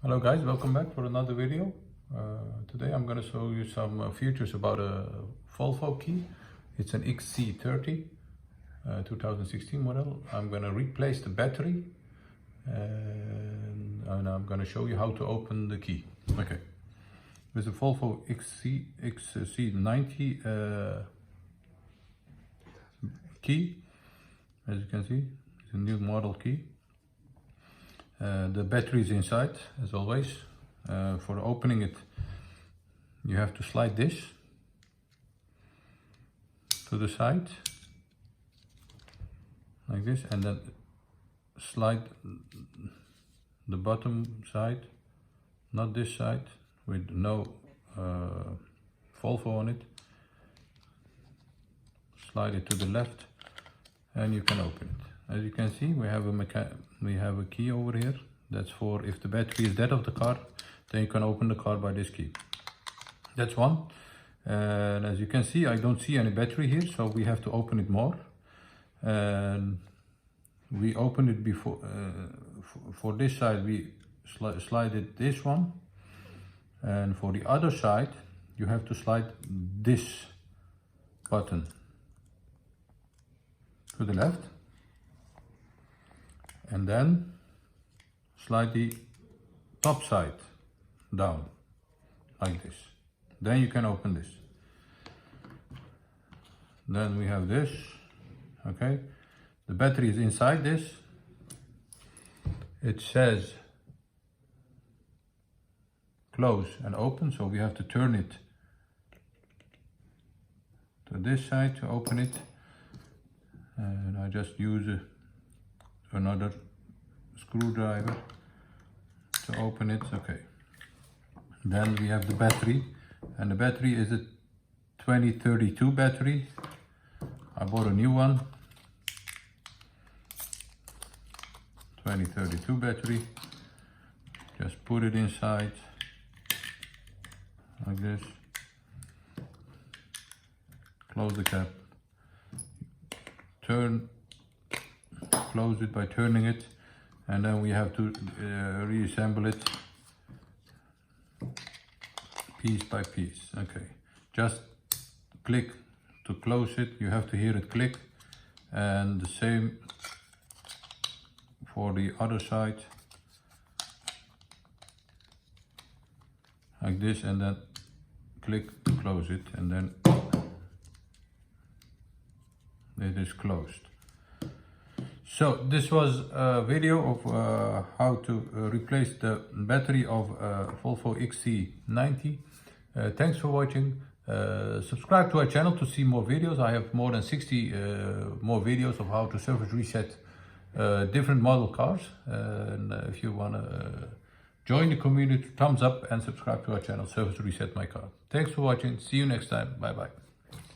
Hello guys, welcome back for another video. Today I'm going to show you some features about a Volvo key. It's an XC90 2016 model. I'm going to replace the battery and I'm going to show you how to open the key. Okay, with the Volvo XC90 key, as you can see, it's a new model key. The battery is inside, as always. For opening it, you have to slide this to the side, like this, and then slide the bottom side, not this side, with no Volvo on it. Slide it to the left, and you can open it. As you can see, we have a key over here. That's for if the battery is dead of the car, then you can open the car by this key. That's one. And as you can see, I don't see any battery here, so we have to open it more. And we opened it before. For this side, we slide it this one, and for the other side, you have to slide this button to the left. And then slide the top side down like this. Then you can open this. Then we have this. Okay, the battery is inside this. It says close and open, so we have to turn it to this side to open it. And I just use another screwdriver to open it. Okay, then we have the battery, and the battery is a 2032 battery. I bought a new one, 2032 battery. Just put it inside like this, close the cap, close it by turning it, and then we have to reassemble it piece by piece. Okay, just click to close it. You have to hear it click, and the same for the other side, like this, and then click to close it, and then it is closed. So this was a video of how to replace the battery of Volvo XC90. Thanks for watching. Subscribe to our channel to see more videos. I have more than 60 more videos of how to service reset different model cars. And if you want to join the community, thumbs up and subscribe to our channel, Service Reset My Car. Thanks for watching. See you next time. Bye bye.